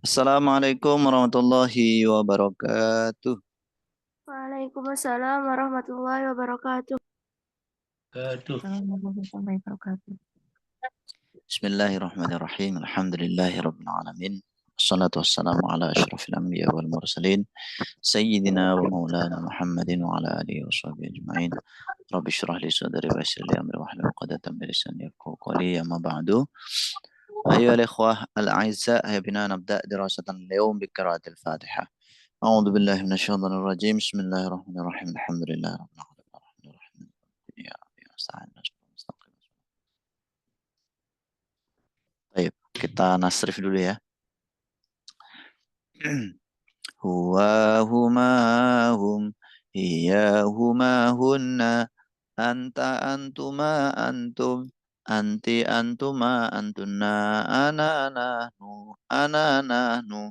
Assalamualaikum warahmatullahi wabarakatuh. Waalaikumsalam warahmatullahi wabarakatuh. Warahmatullahi wabarakatuh. Bismillahirrahmanirrahim. Alhamdulillahi rabbil alamin. Wassalatu wassalamu ala asyrafil anbiya wal mursalin sayyidina wa maulana Muhammadin wa ala alihi wa sahbihi ajma'in. Rabbi shrah li sadri wa yassir li amri wahlul 'uqdatam min lisani yafqahu qawli. Amma ba'du. أيها الإخوة الأعزاء بنا نبدأ دراسة اليوم بقراءة الفاتحة. أعوذ بالله من الشيطان الرجيم. بسم الله الرحمن الرحيم. الحمد لله رب العالمين الرحمن الرحيم يا ربي نستعين نستقيم. Baik, kita nasrif dulu ya. Huwa huma hum hiya huma hunna anta antuma antum anti antuma antunna ana nahnu ana nahnu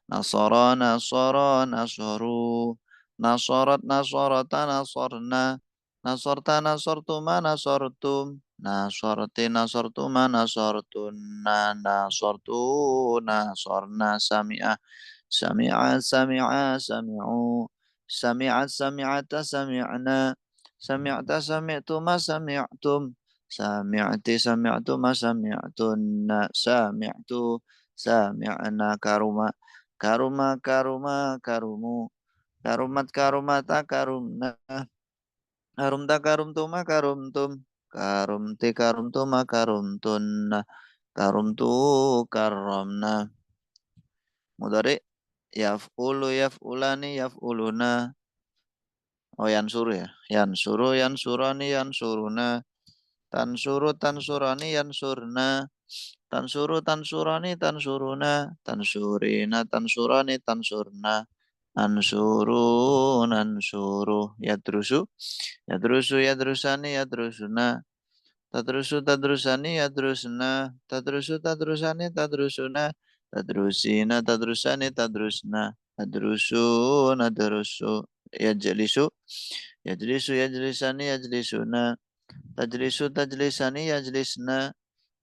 nasara nasara nasaru nasarat nasarata nasarna nasarta nasartuma nasartum nasarti nasartuma nasartunna nasartu nasarna sami'a sami'a sami'a sami'u sami'at sami'ata sami'na sami'ta sami'tuma sami'tum sami'ti sami'tuma sami'tunna sami'tu sami'na karuma karuma karuma karumu karumat karumata karumna karumta karumtuma karumtum karumti karumtuma karumtunna karumtu karomna mudhari yaf'ulu yaf'ulani yaf'uluna. Oh, yansuru ya. Yansuru yansurani yansuruna. Tansuru tansurani yansurna. Tansuru tansurani tansuruna. Tansurina tansurani tansurna. Ansuru nansuru. Yadrusu. Yadrusu yadrusani yadrusuna. Tadrusu tadrusani yadrusna. Tadrusu tadrusani tadrusuna. Tadrusina tadrusani tadrusna. Tadrusu nadrusu. Yajlisu. Yajlisu yajlisani yajlisuna. Tajlisu tajlisani yajlisna.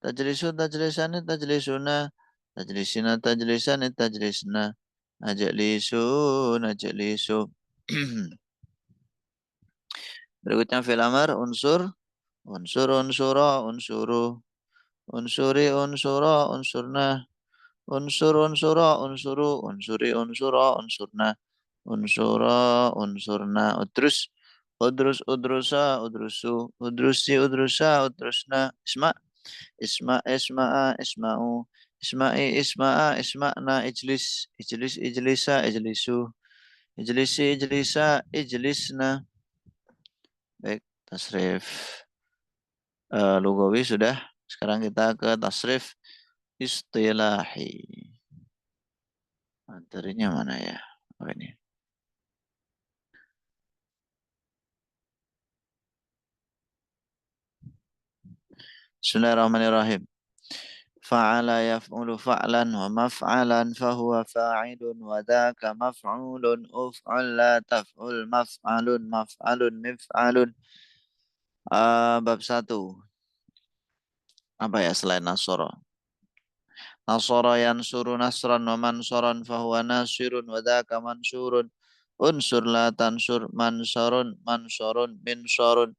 Tajlisu tajlisani tajlisuna. Tajlisina tajlisani tajlisna. Najlisu najlisu. Berikutnya fil amr unsur unsur unsura unsuru unsuri unsura unsurna unsur unsura unsuru unsuri unsura unsurna unsura unsurna udrus udrus udrusa udrusu udrusi udrusa udrusna isma isma isma'a isma'u isma'i isma'a isma'na ijlis ijlis ijlisa ijlisu ijlisi ijlisa ijlisna. Baik, tasrif lugawi sudah. Sekarang kita ke tasrif istilahi. Materinya mana ya? Oh, ini. Bismillahirrahmanirrahim. Fa'ala yaf'ulu fa'lan wa maf'alan fahuwa fa'ilun wa dhaka maf'ulun uf'al la taf'ul maf'alun maf'alun mif'alun. Bab 1. Apa ya selain nasara? Nasara yansuru nasran wa mansaran fahuwa nasirun wa dhaka mansurun. Unsur la tansur mansarun mansarun minsarun.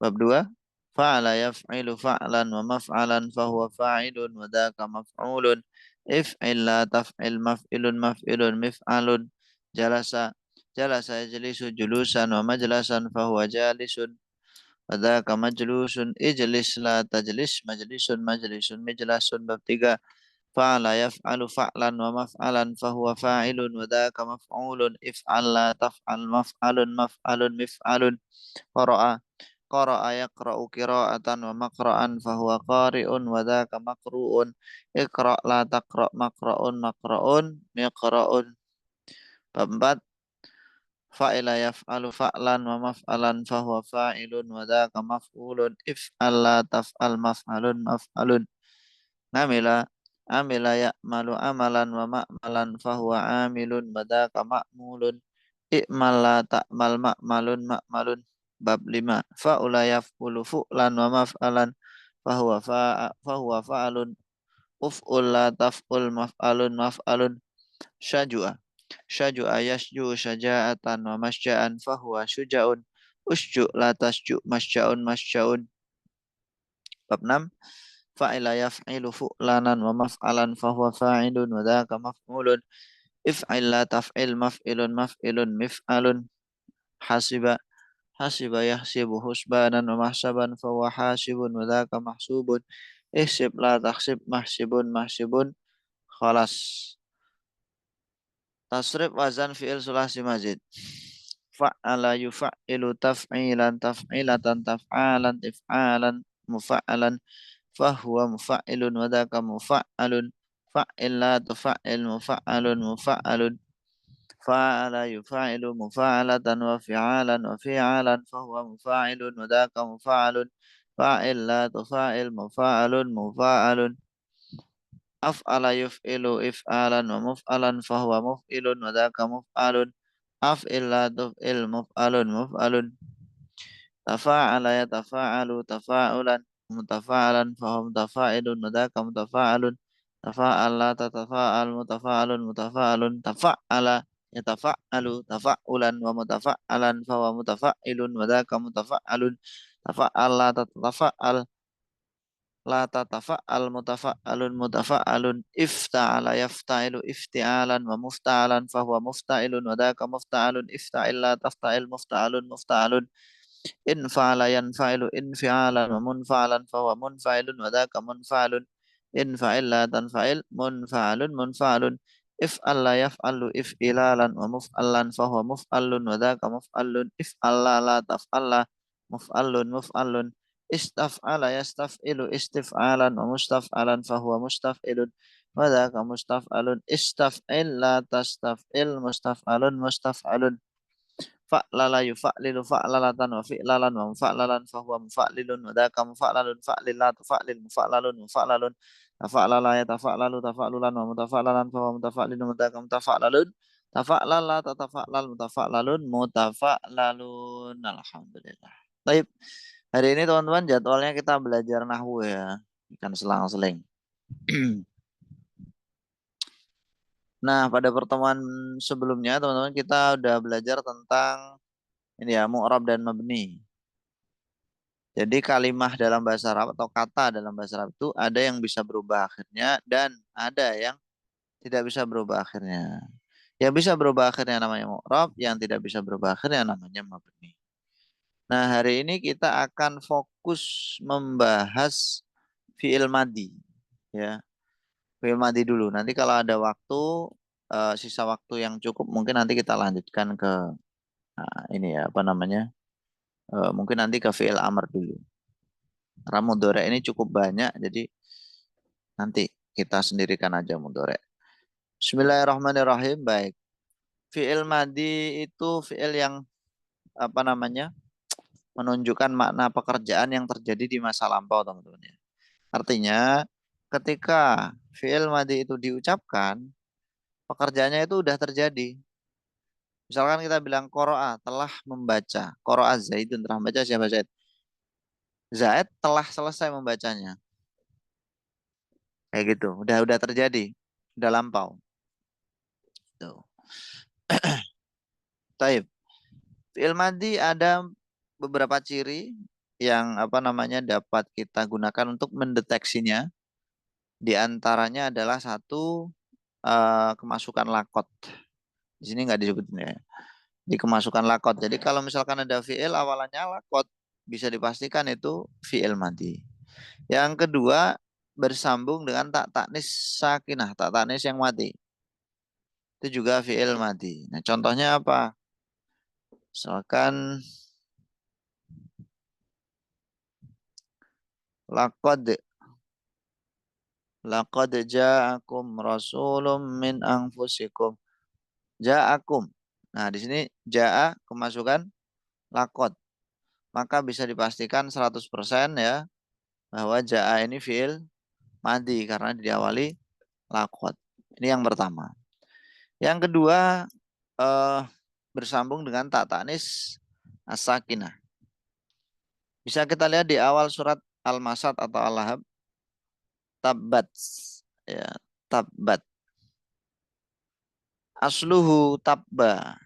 Bab 2. Fa'ala yaf'ilu fa'lan wa maf'alan fahuwa fa'ilun wa dhaka maf'ulun. If'il la taf'il maf'ilun maf'ilun mif'alun. Jalasa jalasa yajlisu julusan wa majlasan fahuwa jalisun. Wa dhaka majlusun. Ijlis la tajlis majlisun majlisun mijlasun. Bab 3. Fa'ala yaf'alu fa'lan wa maf'alan fahuwa fa'ilun wa dhaka maf'ulun. If'al la taf'al maf'alun maf'alun mif'alun. Qara'a qara'a yaqra'u qira'atan wa maqra'an fahuwa qari'un wa dhaka maqru'un. Iqra' la taqra' maqra'un maqra'un miqra'un. Bab 4. Fa'ila yaf'alu fa'lan wa maf'alan fahuwa fa'ilun wa dhaka maf'ulun. If'al la taf'al maf'alun maf'alun. Amila amila ya'malu amalan wa ma'malan fahuwa amilun wa dhaka ma'mulun. I'mal la ta'mal ma'malun ma'malun. Bab 5. Fa'ula yaf'ulu fu'lan wa maf'alan fahuwa fa'alun uf'ul la taf'ul maf'alun maf'alun. Syajua. Syajua yasju syaja'atan wa masja'an fahuwa syuja'un. Usju la tasju masja'un masja'un. Bab 6. Fa'ila yaf'ilu fu'lanan wa maf'alan fahuwa fa'ilun wa dhaka maf'ulun. If'il la taf'il maf'ilun maf'ilun mif'alun. Hasiba. Hasiba yahsibu husbanan wa mahsaban fahuwa hasibun wa dhaka mahsubun. Ihsib la tahsib mahsibun mahsibun. Khalas. Tasrif wazan fi'il sulasi mazid. Fa'ala yufa''ilu taf'ilan taf'ilatan taf'alan tif'alan mufa'alan fahuwa mufa'ilun wa dhaka mufa'alun. Fa'il la tufa'il mufa'alun mufa'alun. Fa'ala yufa'ilu mufa'alatan wa fi'alan wa fi'alan fahuwa mufa'ilun wa dhaka mufa'alun. Fa'il la tufa'il mufa'alun mufa'alun. Af'ala yuf'ilu if'alan wa muf'alan fahuwa muf'ilun wa dhaka muf'alun. Af'il la tuf'il muf'alun muf'alun. Tafa'ala yatafa'alu tafa'ulan mutafa'alan fahuwa mutafa'ilun wa dhaka mutafa'alun. Tafa'al la tatafa'al mutafa'alun mutafa'alun. Tafa'ala yatafa'alu tafa'ulan wa mutafa'alan fahuwa mutafa'ilun wa dhaka mutafa'alun. Tafa'al la tatafa'al la tatafa'al mutafa'alun mutafa'alun. Ifta'ala yafta'ilu ifti'alan wa mufta'alan fahuwa mufta'ilun wa dhaka mufta'alun. Ifta'il la tafta'il mufta'alun mufta'alun. In fa'ala yanfa'ilu infi'alan wa munfa'alan fahuwa munfa'ilun wa dhaka munfa'alun. In fa'il la tanfa'il munfa'alun munfa'alun. If'al la yaf'alu if'ilalan wa muf'alan fahuwa muf'alun wa dhaka muf'alun. If'al la taf'al la muf'alun muf'alun. Istaf'ala yastaf'ilu istif'alan wa mustaf'alan fahuwa mustaf'ilun wa dhaka mustaf'alun. Istaf'il la tastaf'il mustaf'alun mustaf'alun. Fa'lala yufa'lilu fa'lalatan wa fi'lalan wa mufa'lalan fahuwa mufa'lilun wa dhaka mufa'lalun. Fa'lil la tufa'lil mufa'lalun mufa'lalun. Tafa'lala yatafa'lalu tafa'lulan wa mutafa'lalan fahuwa mutafa'lilun wa dhaka mutafa'lalun. Tafa'lal la tatafa'lal mutafa'lalun mutafa'lalun. Alhamdulillah. Baik. Hari ini teman-teman jadwalnya kita belajar nahwu ya. Ikan selang-seling. Nah, pada pertemuan sebelumnya teman-teman kita udah belajar tentang ini ya, mu'rab dan mabni. Jadi kalimah dalam bahasa Arab atau kata dalam bahasa Arab itu ada yang bisa berubah akhirnya dan ada yang tidak bisa berubah akhirnya. Yang bisa berubah akhirnya namanya mu'rab, yang tidak bisa berubah akhirnya namanya mabni. Nah, hari ini kita akan fokus membahas fi'il madi ya. Fi'il madi dulu. Nanti kalau ada waktu sisa waktu yang cukup mungkin nanti kita lanjutkan ke ini ya apa namanya? Mungkin nanti ke fi'il amr dulu. Karena mudhari ini cukup banyak jadi nanti kita sendirikan aja mudhari. Bismillahirrahmanirrahim. Baik. Fi'il madi itu fi'il yang apa namanya? Menunjukkan makna pekerjaan yang terjadi di masa lampau, teman-teman ya. Artinya ketika fi'il madi itu diucapkan, pekerjaannya itu udah terjadi. Misalkan kita bilang qara'a telah membaca. Qara'a Zaidun telah membaca, siapa Zaid? Zaid telah selesai membacanya. Kayak gitu. Udah terjadi. Udah lampau. Tuh. Taib. Fi'il madi ada beberapa ciri yang apa namanya dapat kita gunakan untuk mendeteksinya. Di antaranya adalah satu kemasukan lakot. Di sini nggak disebutin ya. Di kemasukan lakot. Jadi kalau misalkan ada fi'il awalannya lakot, bisa dipastikan itu fi'il madi. Yang kedua, bersambung dengan tak taknis sakinah, tak taknis yang mati. Itu juga fi'il madi. Nah, contohnya apa? Misalkan laqad ja'akum rasulun min anfusikum. Ja'akum. Nah, di sini ja'a kemasukan laqad. Maka bisa dipastikan 100% ya bahwa ja'a ini fi'il madi karena diawali laqad. Ini yang pertama. Yang kedua bersambung dengan tak tanis as-sakinah. Bisa kita lihat di awal surat Al-Masad atau Al-Lahab. Tabbat. Ya, tabbat. Asluhu tabba.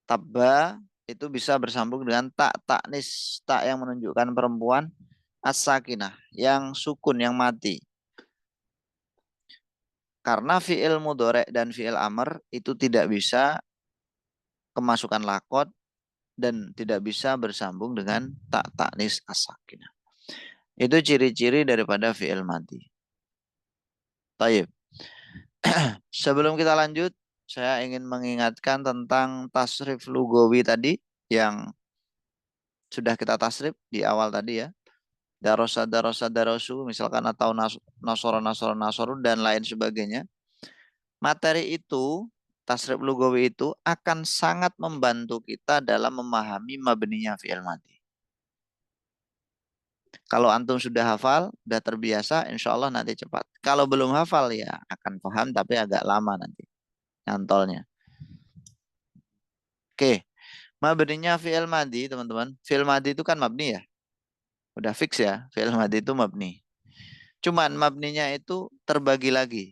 Tabba itu bisa bersambung dengan tak taknis, tak yang menunjukkan perempuan, as-sakinah yang sukun, yang mati. Karena fi'il mudhari' dan fi'il amr itu tidak bisa kemasukan lakot dan tidak bisa bersambung dengan tak taknis as-sakinah. Itu ciri-ciri daripada fi'il madi. Taib. Sebelum kita lanjut, saya ingin mengingatkan tentang tasrif lugawi tadi yang sudah kita tasrif di awal tadi ya. Darosa, darosa, darosu, misalkan atau nasoro, nasoro, nasoru, dan lain sebagainya. Materi itu, tasrif lugawi itu akan sangat membantu kita dalam memahami mabninya fi'il madi. Kalau antum sudah hafal, sudah terbiasa, insya Allah nanti cepat. Kalau belum hafal ya akan paham tapi agak lama nanti nyantolnya. Oke, mabninya fi'il madi teman-teman. Fi'il madi itu kan mabni ya. Udah fix ya, fi'il madi itu mabni. Cuman mabninya itu terbagi lagi.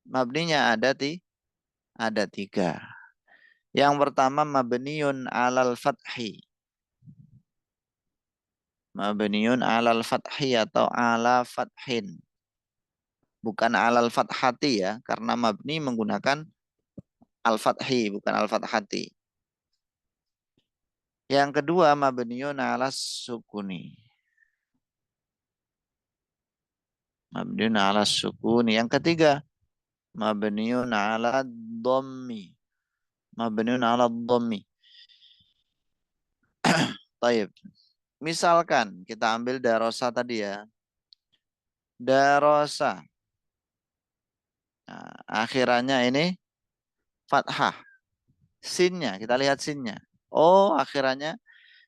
Mabninya ada tiga. Yang pertama mabniun alal fathi. Mabniun alal fathi atau ala fathin. Bukan alal fathati ya, karena mabni menggunakan al-fathi, bukan al-fathati. Yang kedua mabniun alas sukuni. Mabniun alas sukuni. Yang ketiga mabniun ala dhammi. Mabniun ala dhammi. Taib. Misalkan kita ambil darosa tadi ya. Darosa. Nah, akhirannya ini fathah. Sinnya, kita lihat sinnya. Oh, akhirannya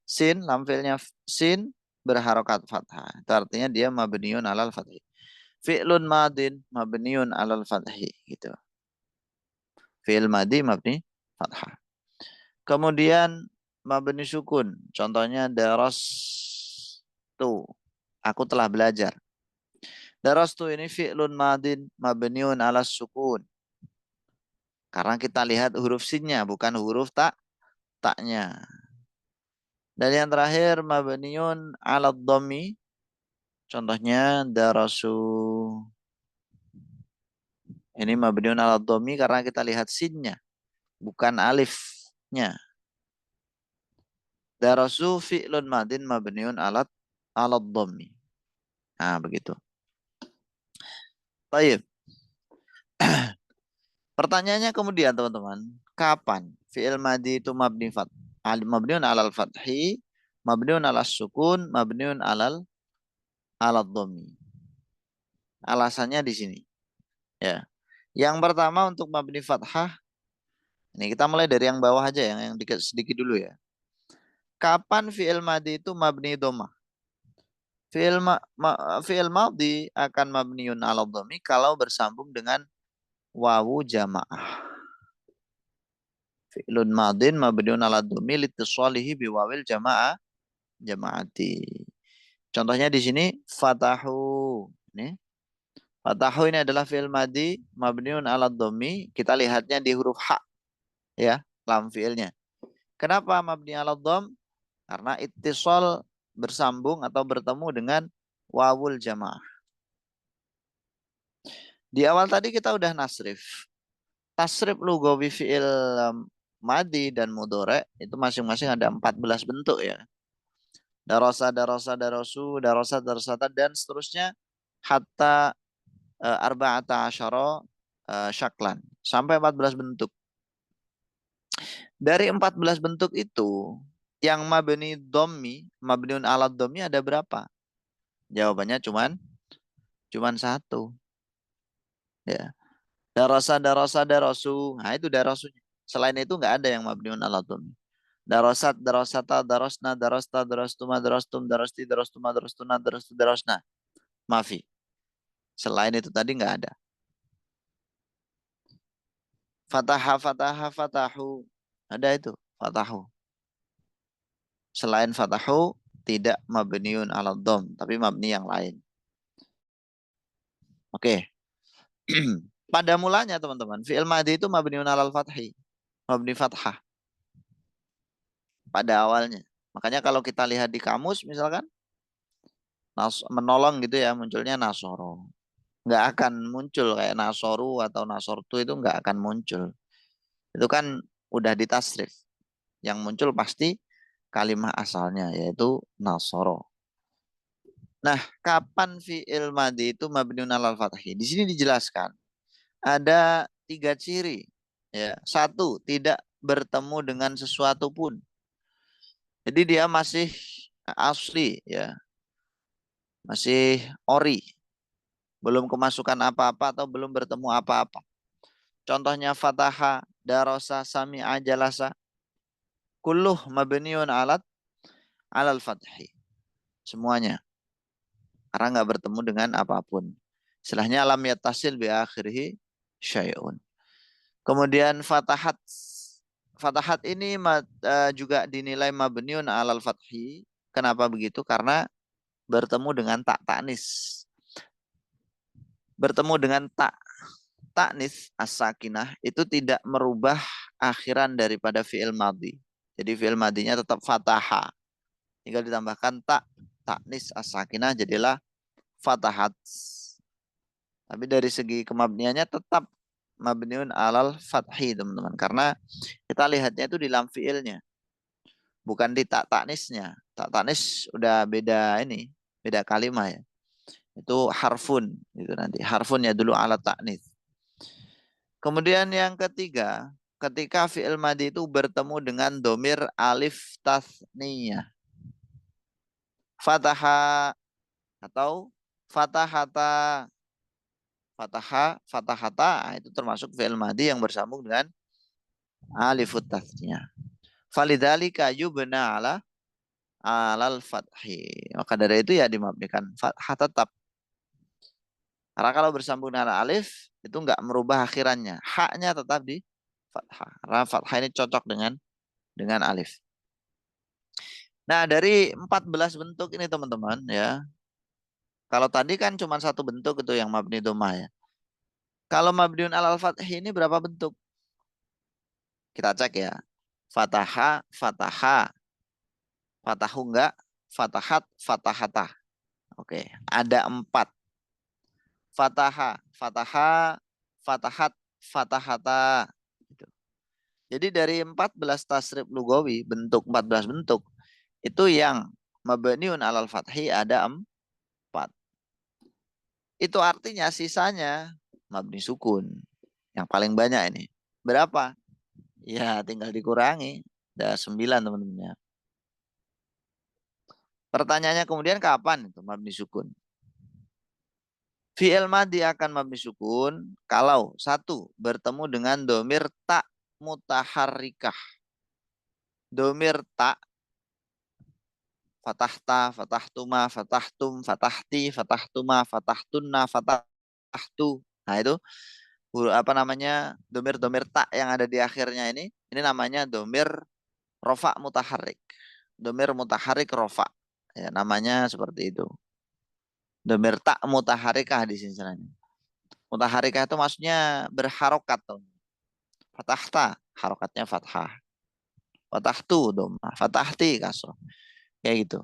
sin, lamfilnya sin berharokat fathah. Itu artinya dia mabniun alal fathah. Fi'lun madin mabniun alal fathhi gitu. Fi'il madi mabni fathah. Kemudian mabni sukun. Contohnya daras tu. Aku telah belajar. Daras tu ini fi'lun madin mabniun alas sukun. Karena kita lihat huruf sinnya bukan huruf taknya. Dan yang terakhir mabniun ala dhammi. Contohnya darasu. Ini mabniun ala dhammi karena kita lihat sinnya bukan alifnya. Darasu fi'lun madin mabniun ala dhammi. Nah, begitu. Baik. Pertanyaannya kemudian teman-teman, kapan fi'il madi itu mabniun alal fathi, mabniun alas sukun, mabniun alal dhammi. Alasannya di sini. Ya. Yang pertama untuk mabni fathah, ini kita mulai dari yang bawah aja yang sedikit dulu ya. Kapan fi'il madi itu mabni dhammah? Fi'il madhi akan mabniun ala dhammi kalau bersambung dengan wawu jamaah. Fi'lun madin mabniun ala dhammi litisalihi biwawil jamaati. Contohnya di sini fatahu. Ini fatahu ini adalah fi'il madhi mabniun ala dhammi. Kita lihatnya di huruf ha ya, lam fi'ilnya. Kenapa mabni ala dhamm? Karena ittisal bersambung atau bertemu dengan wawul jamaah. Di awal tadi kita udah nasrif. Tasrif lugawi fi'il madi dan mudhari itu masing-masing ada 14 bentuk ya. Darasa, darasa, darasu, darasa, darasata dan seterusnya hatta arba'ata asyara syaklan sampai 14 bentuk. Dari 14 bentuk itu yang mabni dhammi, mabniun ala dhammi ada berapa? Jawabannya cuman satu. Ya. Darasa, darasa, darasu. Nah, itu darasunya. Selain itu nggak ada yang mabniun ala dhammi. Darasat, darasata, darasna, darasta, darastuma, darastum, darasti, darastuma, darastuna, darastu, darasna. Maafi. Selain itu tadi nggak ada. Fataha, fataha, fatahu. Ada itu, fatahu. Selain fatahu, tidak mabniun ala dhamm, tapi mabni yang lain. Oke. Pada mulanya teman-teman, fi'il madhi itu mabniun alal fathi, mabni fathah pada awalnya. Makanya kalau kita lihat di kamus misalkan menolong gitu ya, munculnya nasoro. Nggak akan muncul kayak nasoru atau nasortu, itu nggak akan muncul. Itu kan udah ditasrif. Yang muncul pasti kalimat asalnya yaitu nasoro. Nah, kapan fi'il madhi itu mabniun alal fathi? Di sini dijelaskan ada 3 ciri. Ya, satu, tidak bertemu dengan sesuatu pun. Jadi dia masih asli ya, masih ori, belum kemasukan apa-apa atau belum bertemu apa-apa. Contohnya fataha, darosa, sami'a, jalasa, kulluh mabniun alal fathi. Semuanya. Karena nggak bertemu dengan apapun. Istilahnya lam yattasil bi akhirih syai'un. Kemudian fatahat. Fatahat ini juga dinilai mabniun alal fathi. Kenapa begitu? Karena bertemu dengan tak taknis. Bertemu dengan tak taknis as-sakinah itu tidak merubah akhiran daripada fi'il madhi. Jadi fi'il madhinya tetap fataha. Tinggal ditambahkan tak taknis as-sakinah jadilah fatahat. Tapi dari segi kemabniannya tetap mabniun alal fathi teman-teman. Karena kita lihatnya itu di lam fi'ilnya. Bukan di tak taknisnya. Tak taknis udah beda ini. Beda kalimat ya. Itu harfun. Itu nanti. Harfun ya dulu ala taknis. Kemudian yang ketiga. Ketika fi'il madhi itu bertemu dengan domir alif tasniyah. Fataha atau fatahata. Fatahata itu termasuk fi'il madhi yang bersambung dengan alifut tasniyah. Falidzalika yubna alal fathi. Maka dari itu ya dimabnikan fathah tetap. Karena kalau bersambung dengan alif itu enggak merubah akhirannya. Haknya tetap di fathah. Karena fathah ini cocok dengan alif. Nah, dari 14 bentuk ini teman-teman ya. Kalau tadi kan cuma satu bentuk itu yang mabni dhammah ya. Kalau mabniun alal fathi ini berapa bentuk? Kita cek ya. Fataha, fataha, fatahu enggak, fatahat, fatahata. Oke, ada 4. Fataha, fataha, fatahat, fatahata. Gitu. Jadi dari 14 tasrif lugawi, bentuk 14 bentuk, itu yang mabniun alal fathi ada 4. Itu artinya sisanya mabni sukun. Yang paling banyak ini. Berapa? Ya tinggal dikurangi. Ada 9 teman-teman. Pertanyaannya kemudian kapan itu mabni sukun? Fi'il madhi akan mabni sukun kalau satu bertemu dengan domir tak mutaharrikah. Domir tak fatahta, fatahtuma, fatahtum, fatahti, fatahtuma, fatahtunna, fatahtu. Nah itu apa namanya domir-domir tak yang ada di akhirnya ini namanya domir rofa mutaharrik. Domir mutaharrik rofa. Ya, namanya seperti itu. Domir tak mutaharikah di sini sebenarnya. Mutaharikah itu maksudnya berharokat. Fatahta, harokatnya fathah. Fatahtu, domah. Fatahti, kasroh. Kayak gitu.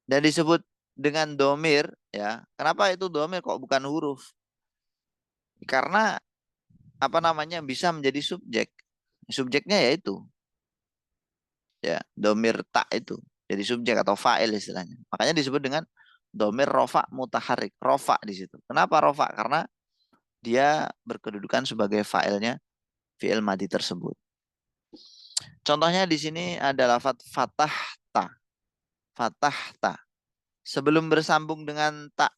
Dan disebut dengan domir, ya. Kenapa itu domir kok bukan huruf? Karena apa namanya bisa menjadi subjek. Subjeknya yaitu ya domir tak itu. Jadi subjek atau fa'il istilahnya. Makanya disebut dengan domir rofa mutaharik. Rofa di situ. Kenapa rofa? Karena dia berkedudukan sebagai fa'ilnya fi'il madhi tersebut. Contohnya di sini ada lafadz fatahta. Fatahta. Sebelum bersambung dengan tak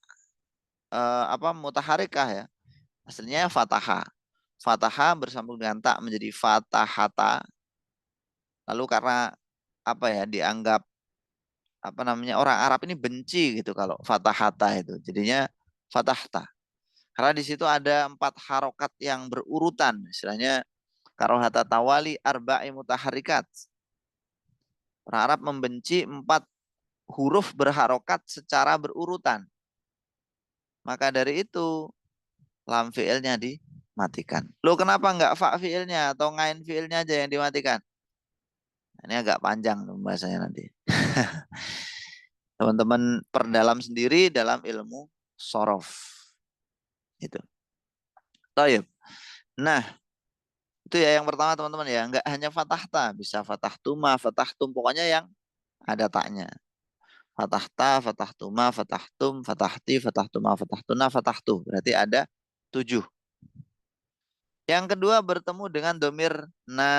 mutaharikah ya. Aslinya fataha. Fataha bersambung dengan tak menjadi fatahata. Lalu karena apa ya dianggap apa namanya orang Arab ini benci gitu kalau fatahata itu. Jadinya fatahta. Karena di situ ada 4 harokat yang berurutan. Istilahnya karohata tawali arba'i mutaharikat. Orang Arab membenci 4 huruf berharokat secara berurutan. Maka dari itu lam fiilnya dimatikan. Loh kenapa nggak fa fiilnya atau ngain fiilnya aja yang dimatikan? Ini agak panjang pembahasannya nanti. Teman-teman perdalam sendiri dalam ilmu sorof. Itu. Taib. Nah, itu ya yang pertama teman-teman ya. Nggak hanya fatahta, bisa fatahtuma, fatahtum. Pokoknya yang ada taknya. Fatahta, fatahtuma, fatahtum, fatahti, fatahtuma, fatahtuna, fatahtu. Berarti ada 7. Yang kedua bertemu dengan domir na.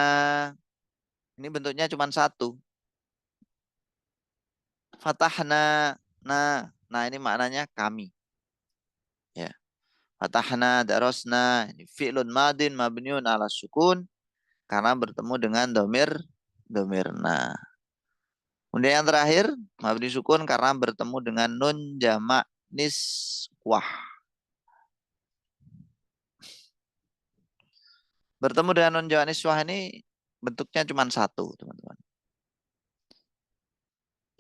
Ini bentuknya cuma satu. Fatahna, na. Nah ini maknanya kami. Ya. Fatahna, darosna. Ini fi'lun madin mabniun ala sukun. Karena bertemu dengan domir na. Kemudian yang terakhir, mabni sukun karena bertemu dengan nun jamak niswah. Bertemu dengan nun jamak niswah ini bentuknya cuma satu, teman-teman.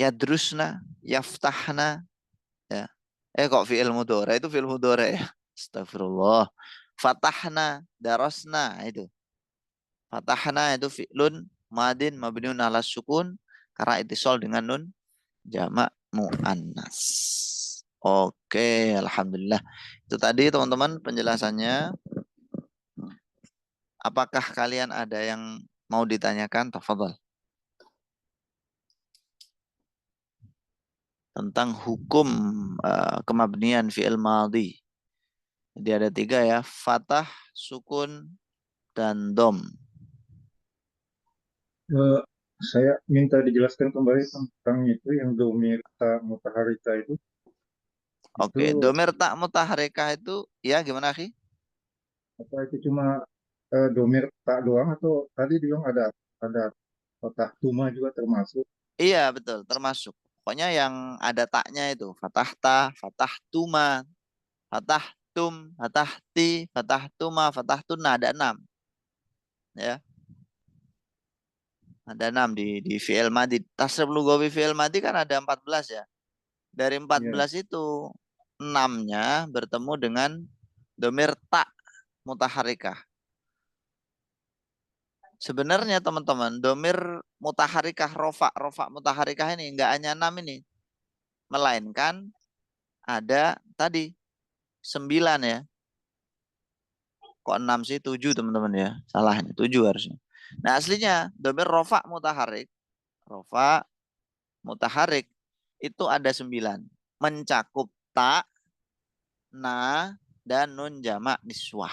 Yadrusna, yaftahna, ya. Kok fi'il mudhari itu fi'il mudhari ya. Astagfirullah. Fatahna, darosna itu. Fatahna itu fi'lun madin mabniun ala sukun karena itisol dengan nun jamak muannas. Oke, alhamdulillah. Itu tadi teman-teman penjelasannya. Apakah kalian ada yang mau ditanyakan? Tafadhol. Tentang hukum kemabnian fi'il madhi. Jadi ada 3 ya, fathah, sukun, dan dom. Eh, saya minta dijelaskan kembali tentang itu yang domir ta mutaharika itu. Oke, Itu domir tak mutaharikah itu ya gimana, Ki? apa itu cuma domir tak doang atau tadi bilang ada fatah tuma juga termasuk? Iya, betul, termasuk. Pokoknya yang ada taknya itu, fathah ta, fathah tuma, fathah tum, fathah ti, fathah tuma, fathah tuna, ada 6. Ya, ada 6 di fi'il madhi. Tasrif lugawi fi'il madhi kan ada 14 ya. Dari Iya, 14 itu 6-nya bertemu dengan domir tak mutaharikah. Sebenarnya teman-teman, domir mutaharikah rofa mutaharikah ini enggak hanya 6 ini. Melainkan ada tadi 9 ya. Kok 6 sih? 7 teman-teman ya. Salah ini, 7 harusnya. Nah aslinya domir rofa mutaharik itu ada 9. Mencakup tak, na, dan nun jamak niswah.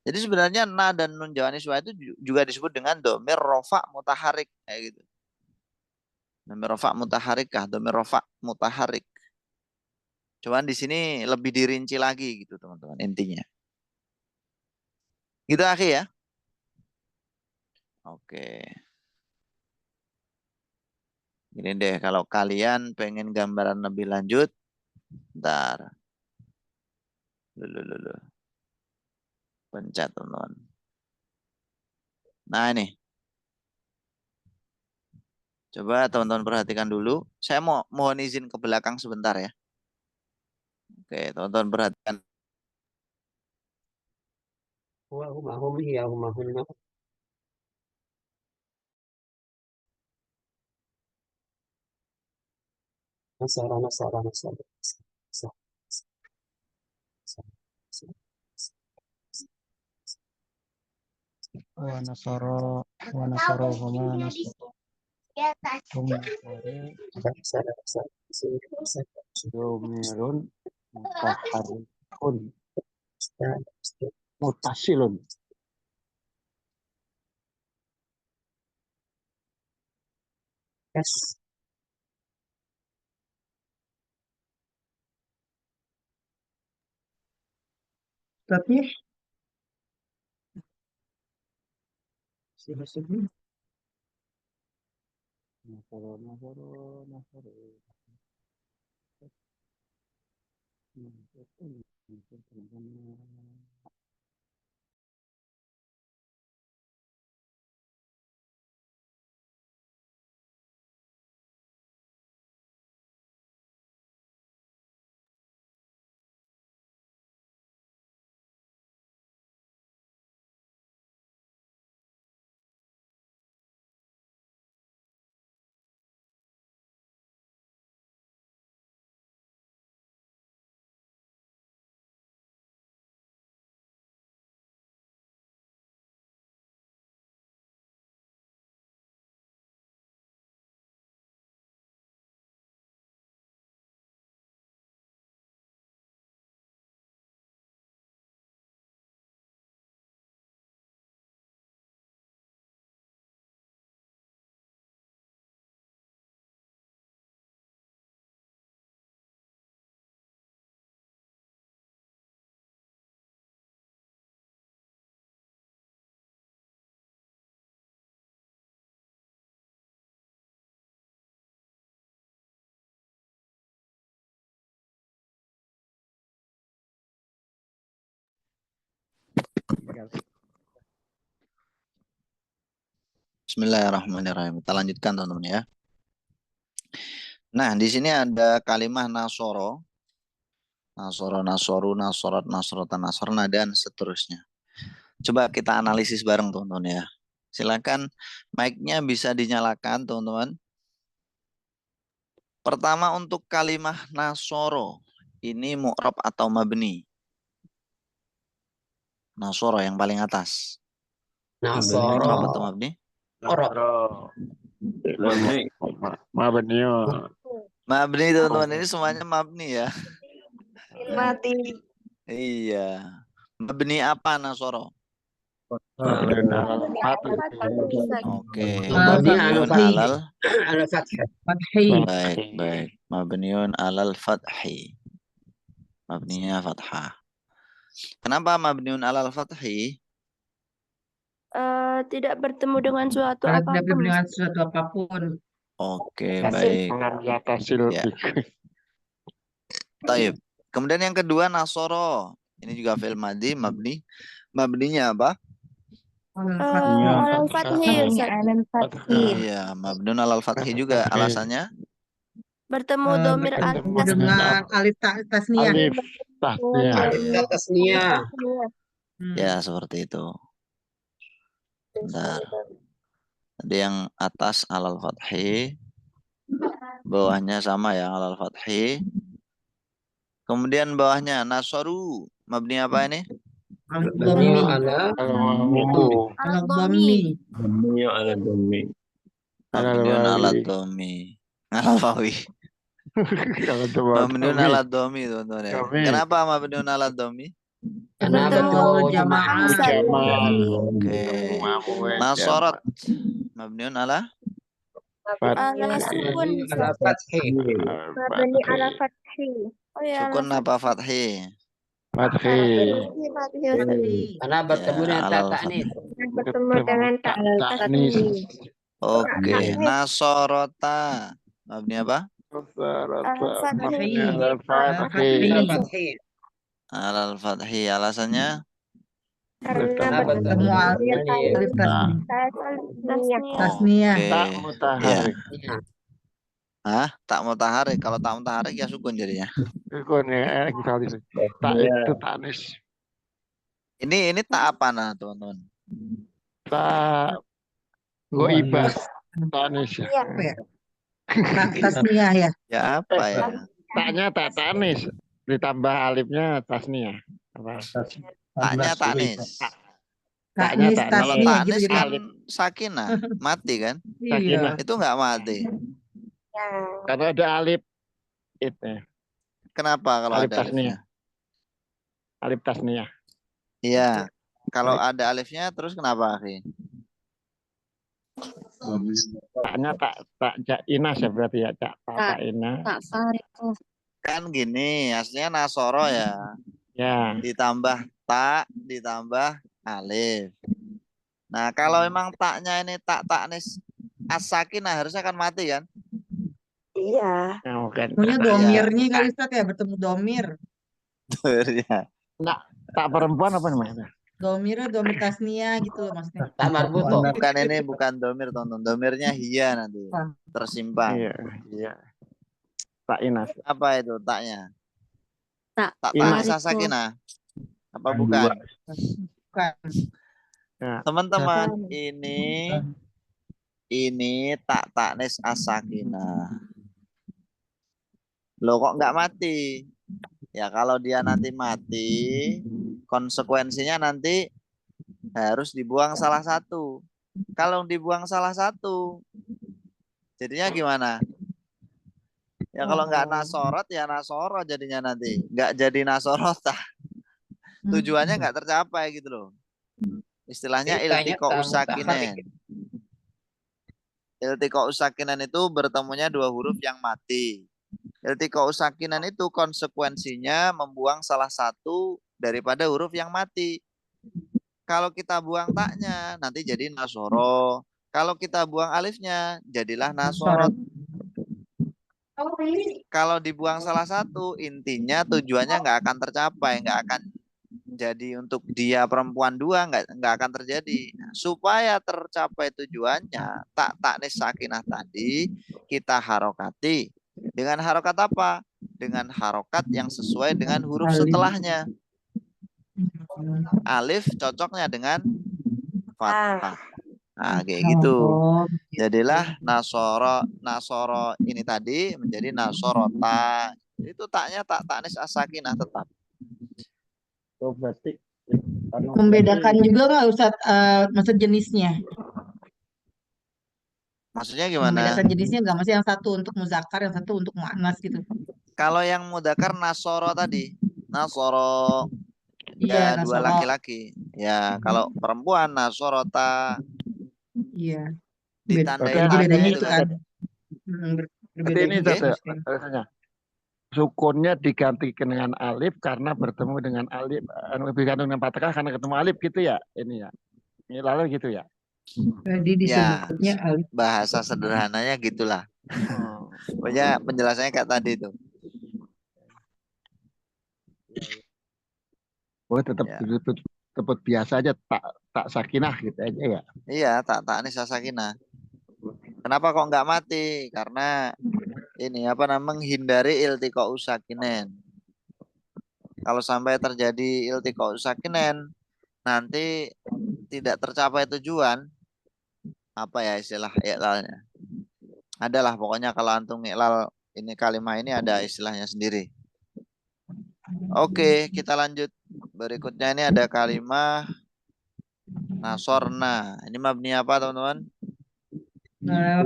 Jadi sebenarnya na dan nun jamak niswah itu juga disebut dengan domir rofa mutaharik kayak gitu. Domir rofa mutaharikah, domir rofa mutaharik. Cuman di sini lebih dirinci lagi gitu teman-teman intinya. Gitu akhi ya. Oke. Gini deh kalau kalian pengen gambaran lebih lanjut, ntar. Dulu. Pencet teman-teman. Nah ini. Coba teman-teman perhatikan dulu. Saya mohon izin ke belakang sebentar ya. Oke, teman-teman perhatikan. وهم هي وما هن نصارى ونصر ونصرهما نصرهم ضمير متحرك متصل Yes. Tapi Bismillahirrahmanirrahim. Kita lanjutkan teman-teman ya. Nah, di sini ada kalimat nasoro. Nasoro, nasoru, nasorat, nasrotan, nasorna, dan seterusnya. Coba kita analisis bareng teman-teman ya. Silakan mic-nya bisa dinyalakan teman-teman. Pertama untuk kalimat nasoro. Ini mu'rab atau mabni? Nasoro yang paling atas. Nasoro. Mu'rab atau mabni? Mabni teman-teman, ini semuanya mabni ya. Mati. Iya. Mabni apa nasoro? Oke. Mabniun alal. Ala fathah. Baik. Mabniun alal fathi. Mabninya fathah. Kenapa mabniun alal fathi? Tidak bertemu dengan suatu Kalau tidak apapun. bertemu dengan sesuatu apapun. Oke, Tasil. baik. Ya. Taib. Kemudian yang kedua nasoro. Ini juga fi'il madhi, mabni. Mabninya apa? Alal fathi, Ustaz. Iya, mabniun alal fathi juga. Alasannya? Bertemu domir Bertemu atas. dengan alif tasniyah. Tasniyah. Ya, seperti itu. Bentar. Tadi yang atas alal fathi, bawahnya sama ya alal fathi. Kemudian bawahnya nasoru, mabni apa ini? Al-Dhammi. Al-Dhammi. Mabniun ala dhammi. Alal wawi. Mabniun ala dhammi teman-teman ya. Kenapa mabniun ala dhammi? Karena Bertemu bertemu jamaah. Oke. Nasorat, mabniun ala ala sukun. Ala fathah. Mabni ala fathi. Oh ya, sukun apa fathi? fathi. Karena bertemu dengan alal tak nis. Bertemu dengan tak tasnis. Oke. Nasorota, mabni apa? Al-fathi. Alal fathi. Alasannya? Karena Bertemu alif tasniyah. Oke. Ya. Hah? Tak mutaharik. Kalau tak mutaharik ya sukun jadinya. Ini tak apa nah teman-teman? Tasniyah ya. Ya apa ya? Taknya tak tanis, ditambah alifnya tasniyah. Taknya taknis. Taknis Kalau tasniyah taknis gitu. kan sakinah, mati kan? Iya. Itu nggak mati. Kalau ada alif itu, Kenapa kalau alif ada tasniyah. alifnya? Alif tasniyah. Iya. Kalau ada alifnya terus kenapa, akhi? Taknya tak inas ya berarti ya, tak inas. Kan gini, aslinya nasoro ya. Ya. Ditambah tak, ditambah alif. Nah, kalau memang taknya ini tak taknis as-sakinah harusnya kan mati kan? Iya. Nah, bukan. Punya domirnya kali Ustaz ya, bertemu domir. Ya. Tak perempuan apa namanya? Domir tasniyah gitu loh maksudnya. Tak marbuto. Bukan ini, bukan domir, tonton. Domirnya hiya nanti. Tersimpan. Iya. Tak inas. Apa itu taknya? Tak. Tak Inas. taknis as-sakinah. Apa bukan? Bukan. Ya. Teman-teman, ini tak taknis as-sakinah. Loh kok nggak mati? Ya kalau dia nanti mati, konsekuensinya nanti harus dibuang salah satu. Kalau dibuang salah satu, jadinya gimana? Ya kalau nggak nasorot ya nasoro jadinya nanti. Nggak jadi nasorotah. Tujuannya nggak tercapai gitu loh. Istilahnya iltiqo usakinen. Iltiqo usakinen itu bertemunya dua huruf yang mati. Iltiqo usakinan itu konsekuensinya membuang salah satu daripada huruf yang mati. Kalau kita buang taknya nanti jadi nasoro. Kalau kita buang alifnya jadilah nasorot. Kalau dibuang salah satu intinya tujuannya nggak akan tercapai, nggak akan Jadi untuk dia perempuan dua nggak akan terjadi. Nah, supaya tercapai tujuannya tak taknis sakinah tadi kita harokati dengan harokat apa? Dengan harokat yang sesuai dengan huruf Alif. setelahnya. Alif cocoknya dengan fathah. Nah, kayak gitu. Oh, Jadilah nasoro ini tadi menjadi nasorota. Itu taknya tak taknis as-sakinah tetap. Oh, berarti membedakan juga nggak Ustaz, maksud jenisnya? Maksudnya gimana? Membedakan jenisnya nggak? Maksudnya yang satu untuk muzakkar, yang satu untuk muannas gitu. Kalau yang mudzakkar nasoro tadi, nasoro Iya, ya dua nasoro. laki-laki. Ya, kalau perempuan nasorota Iya. ditandai Jadi tanda bedanya itu itu kan. kan. Berarti Berbeda ini juga Oke. maksudnya. alasannya. Sukunnya digantikan dengan alif karena bertemu dengan alif, digantung dengan fathah karena ketemu alif gitu ya, ini ya. Ini lalu gitu ya. Jadi Ya, disebutnya alif. bahasa sederhananya gitulah. Pokoknya penjelasannya kayak tadi itu. Oh, tetap Ya. tetap biasa aja, tak sakinah gitu aja ya. Iya, tak taknis as-sakinah. Kenapa kok nggak mati? Karena ini apa namanya menghindari iltiqa'u sakinen. Kalau sampai terjadi iltiqa'u sakinen, nanti tidak tercapai tujuan, apa ya istilah iklalnya? Adalah pokoknya kalau antum iklal ini kalimah ini ada istilahnya sendiri. Oke, kita lanjut. Berikutnya ini ada kalimah nasorna. Ini mabni apa teman-teman?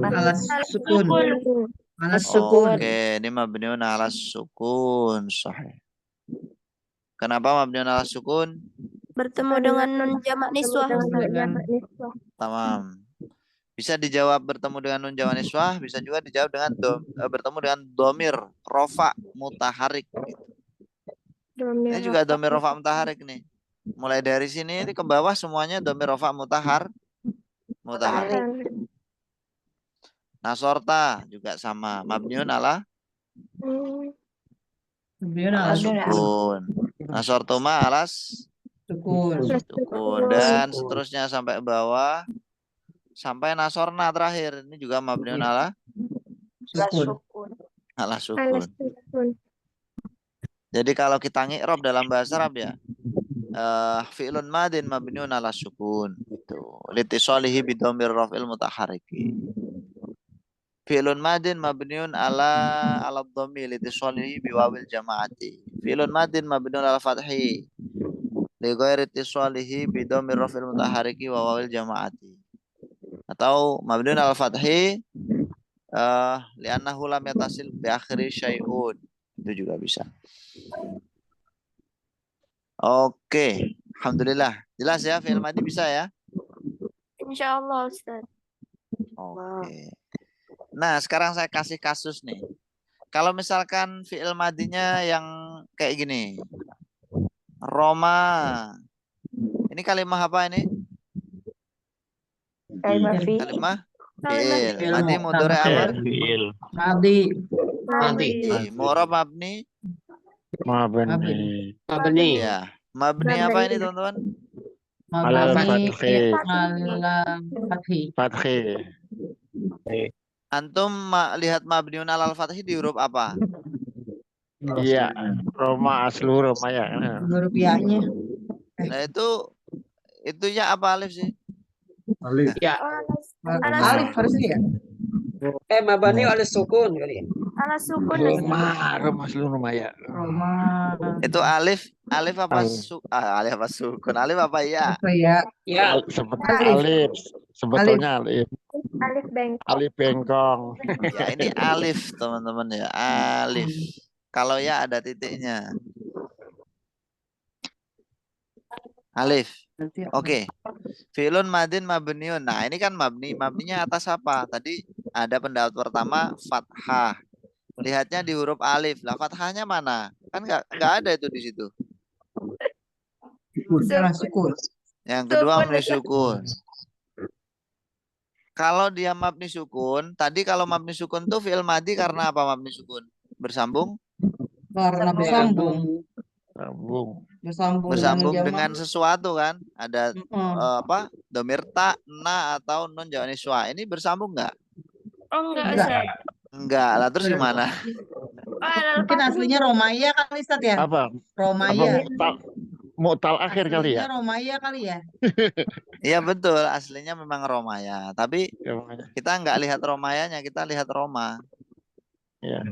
Alas sukun. Alas sukun. Oke, ini mabniun ala sukun. Sahih. Kenapa mabniun ala sukun? Bertemu dengan nun jamak niswah. Tamam. Bisa dijawab bertemu dengan nun jamak niswah, bisa juga dijawab dengan bertemu dengan domir rofa mutaharik. Ini juga domir rofa mutaharik nih. Mulai dari sini ini ke bawah semuanya domir rofa mutaharik. Nasorta juga sama mabniun ala sukun. Nasortuma alas Sukun. sukun dan seterusnya sampai bawah sampai nasorna terakhir ini juga mabniun ala Sukun. sukun. Jadi kalau kita ngi'rab dalam bahasa Arab ya fi'lun madin mabniun ala sukun itu litisalihi bidomir raf'il mutaharriki. Fi'lun madin mabniun ala dhammi litisalihi biwawil jama'ati. Fi'lun madin mabniun ala fathi li ghairi ittisalihi bidomir raf'il mutaharriki wa wawil jama'ati. Atau mabniun ala fathi li'annahu lam yatasil bi akhiri syai'un. Itu juga bisa. Oke, alhamdulillah. Jelas ya fi'il madhi bisa ya? Insyaallah Ustaz. Oke. Nah, sekarang saya kasih kasus nih. Kalau misalkan fi'il madinya yang kayak gini. Roma. Ini kalimah apa ini? Kalimah fi. Kalimah fi'il. Madi Fi'il. mudhari apa? Fi'il. Madi. Madi. Mu'rab mabni. Mabni. Mabni. Ya. Mabni apa ini, teman-teman? Alal Mabni. fathi. Alal fathi. Fathi. Antum lihat mabniun alal fathi di huruf apa? Iya, Roma aslu Roma ya. Huruf ya-nya. Nah, itu ya apa alif sih? Alif. Ya. Alif harusnya ya. Mabani ala sukun kali ya. Ala sukun. Roma aslu Roma ya. Roma. Itu alif apa alif apa sukun? Alif apa ya? Apa ya? Ya. Alif. Sebetulnya alif. Alif bengkok. Alif bengkong. Ya, ini alif, teman-teman ya. Alif. Kalau ya ada titiknya. Alif. Oke. Fi'lun madin mabniun. Nah, ini kan mabni. Mabninya atas apa? Tadi ada pendapat pertama fathah. Lihatnya di huruf alif. Lah fathahnya mana? Kan nggak ada itu di situ. Sukun. Yang kedua mabni sukun. Kalau dia mabni sukun, tadi kalau mabni sukun tuh fi'il madi karena apa mabni sukun? Bersambung? Karena bersambung. Sambung. Bersambung dengan sesuatu kan? Ada Mm-mm. domir ta, na atau nun jamak niswa. Ini bersambung nggak? Oh enggak, Enggak. Ustaz. Enggak lah. Terus gimana? Oh, alal Mungkin fathi. aslinya Romaya kali Ustaz ya? Apa Romaya. mu'tal akhir kali ya? Aslinya Romaya kali ya? Iya betul. Aslinya memang Romaya. Tapi Ya, makanya. kita nggak lihat Romayanya. Kita lihat Roma. Ya.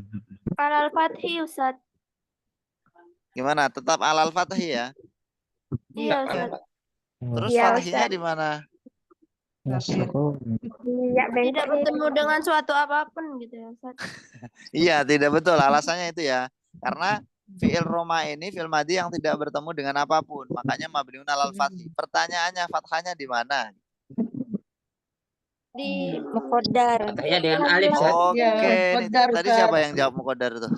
Alal fathi, Ustaz. Gimana? Tetap alal fathi ya? Iya, Ustaz. Terus Iya, fathinya Ustaz. di mana? Iya, tidak bertemu dengan suatu apapun gitu ya, Ustaz. Iya, tidak betul. Alasannya itu ya. Karena fi'il Roma ini fi'il madhi yang tidak bertemu dengan apapun. Makanya mabniun alal fathi. Pertanyaannya fathahnya di mana? Di muqaddar. Katanya dengan alif, Ustaz. Oke, Iya, ini muqaddar, tadi Ustaz. siapa yang jawab muqaddar tuh?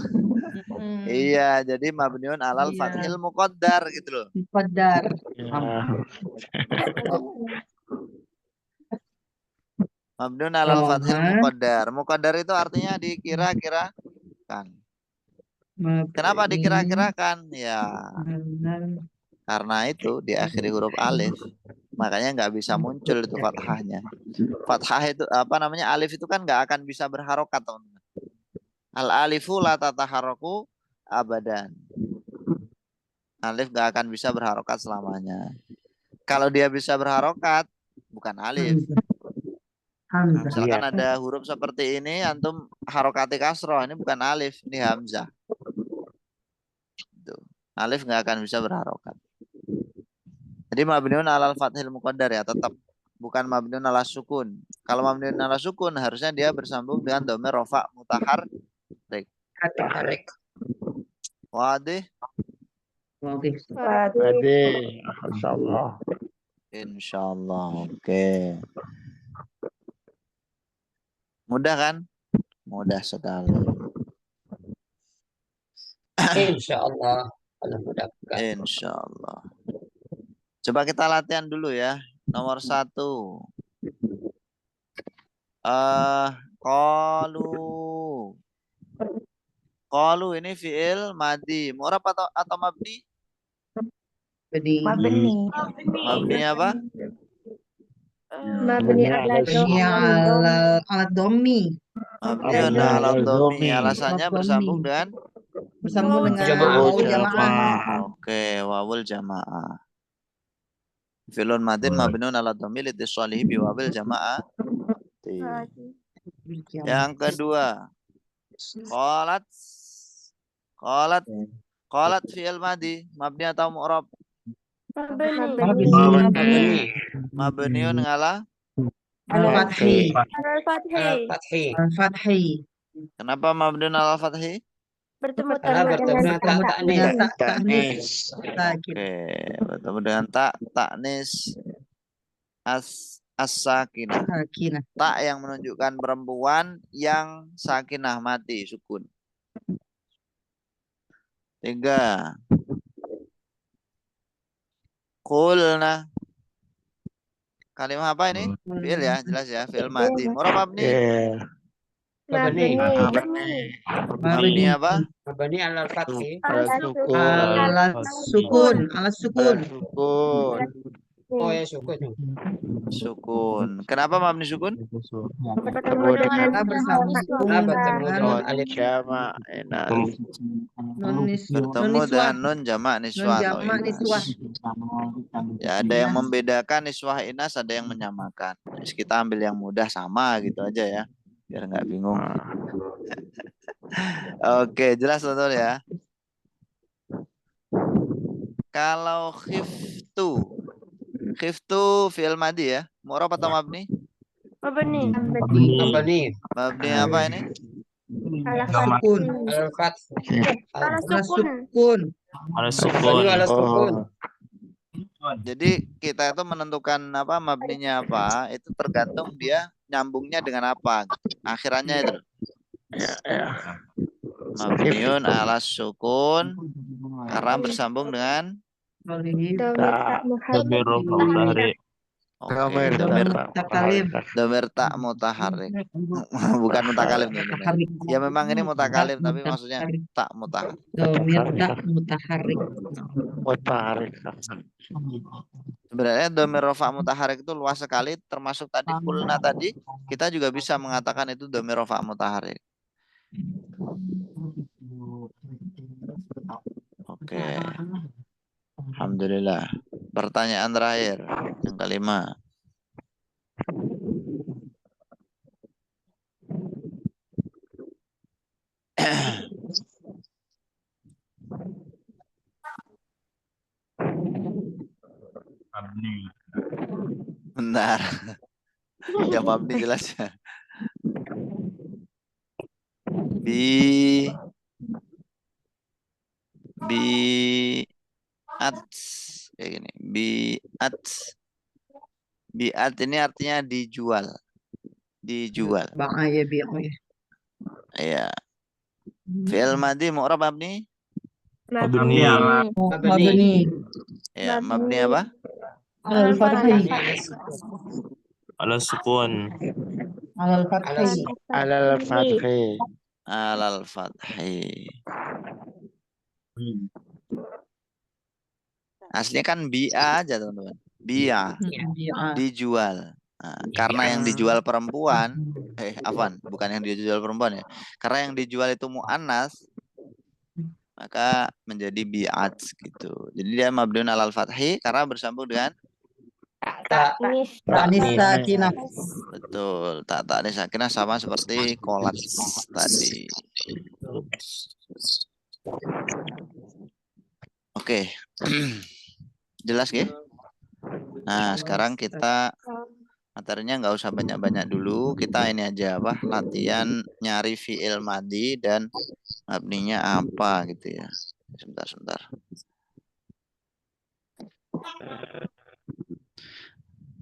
Iya, jadi mabniun alal Iya. fathil muqaddar gitu loh. Muqaddar. Ya. Mabniun alal fathil Roma. muqaddar. Muqaddar itu artinya dikira-kirakan. Kenapa dikira-kirakan? Ya, karena itu diakhiri huruf alif. Makanya nggak bisa muncul itu fathahnya. Fathah itu alif itu kan nggak akan bisa berharokat, teman-teman. Al alifu la tataharraku abadan. Alif nggak akan bisa berharokat selamanya. Kalau dia bisa berharokat, bukan alif. Nah, misalkan ada huruf seperti ini, antum harokati kasroh, ini bukan alif, ini hamzah. Tuh. Alif nggak akan bisa berharokat. Jadi mabniun alal fathil muqaddar ya, tetap bukan mabniun ala sukun. Kalau mabniun ala sukun harusnya dia bersambung dengan dhamir rafa mutaharrik. Tarik. Wadih? Ade, insyaallah. Insyaallah. Oke. Mudah kan? Mudah sekali. Insyaallah. Allah mudahkan. Insyaallah. Coba kita latihan dulu ya. Nomor 1. Qalu ini fi'il madhi. Mu'rab atau mabni? Mabni. Mabni apa? Mabni ala Domi. Mabniun ala dhammi. Alasannya bersambung dengan Jamaah. jamaah. Oke, wawul jamaah. Filun madin mabniun ala dhammi litisalihi bi wawil jamaah. Yang kedua, qalat fi'il madhi mabni atau mu'rab? Mabniun ala Al-Fathi. Al-Fathi. Kenapa mabniun ala fathi? bertemu Karena bertemu dengan tak ta'nis. Oke, bertemu dengan ta'nis as-sakinah. Tak yang menunjukkan perempuan yang sakinah mati sukun. 3. Qulna. Kalimat apa ini? Fi'il ya, jelas ya, fi'il mati. Mu'rab mabni. Mabni. Mabni apa? Mabni alal fathi. Sukun. Oh ya, sukun. Sukun. Kenapa mabni sukun? bertemu dengan Bertemu dengan alif Jama' Bertemu dengan nun jamak niswah atau inas. Ya, ada yang membedakan niswah inas, ada yang menyamakan. Terus kita ambil yang mudah sama gitu aja ya, biar nggak bingung. Oke, jelas betul ya. Kalau khiftu fi'il madhi ya, mu'rab atau mabni? Mabni. Mabni apa ini? Ala sukun. Jadi kita itu menentukan apa mabninya apa, itu tergantung dia nyambungnya dengan apa. Akhirannya itu. Mabniun ala sukun karena bersambung dengan Oke, Domir domir Takalim. domir tak mutaharik. Bukan mutakalim teman-teman. Mutaharik. Ya memang ini mutakalim tapi Tak maksudnya mutaharik. tak mutaharik. Domir tak mutaharik. Mutaharik. Sebenarnya domir rofa mutaharik itu luas sekali, termasuk tadi kulna tadi kita juga bisa mengatakan itu domir rofa mutaharik. Oke. Alhamdulillah. Pertanyaan terakhir yang kelima. Bentar. Ya mabni jelas ya. Biat kayak gini. Biat ini artinya dijual. Dijual. Bang ya biar ya. Iya. Fi'il madhi mu'rab mabni? Mabni. Mabni. Ya, mabni apa? Al-Fathi. Ala sukun. Al-Fathi. Alal fathi. Alal fathi. Aslinya kan bi'a aja teman-teman. Bi'a, dijual. Nah, karena yang dijual perempuan, bukan yang dijual perempuan ya. Karena yang dijual itu mu'annas, maka menjadi bi'at gitu. Jadi dia mabniun alal fathi karena bersambung dengan Ta'nis sakinah. betul. Ta'nis sakinah sama seperti kolat tadi. Oke. Jelas ya? Nah, sekarang kita materinya nggak usah banyak-banyak dulu. Kita ini aja latihan nyari fi'il madhi dan mabninya apa gitu ya. Sebentar.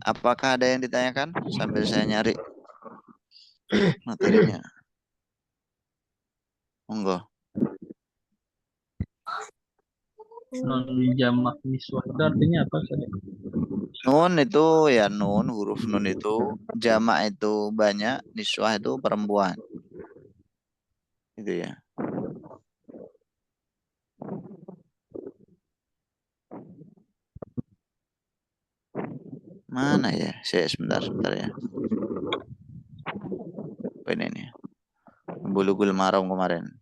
Apakah ada yang ditanyakan sambil saya nyari materinya? Monggo. Non jamak niswah itu artinya apa Ustaz? Nun itu ya huruf nun itu jamak itu banyak, niswah itu perempuan. Gitu ya. Mana ya? Saya sebentar ya. Apa ini? Bulughul Maram kemarin.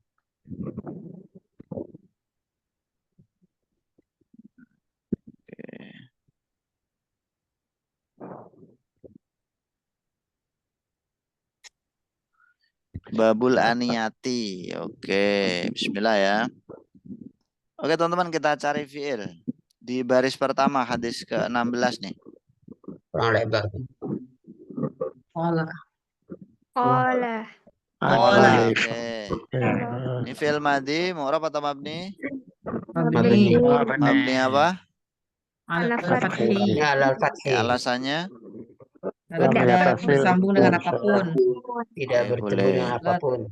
Babul aniyati. Oke, bismillah ya. Oke, teman-teman, kita cari fi'il. Di baris pertama hadis ke-16 nih. Kurang lebar. Olah. Oke. Ini fi'il madhi, mu'rab atau mabni? Mabni. Mabni apa? Al-Fathi. Alal fathi. Alasannya? Tidak bersambung dengan apapun. Tidak Oke, bertemu boleh. dengan apapun.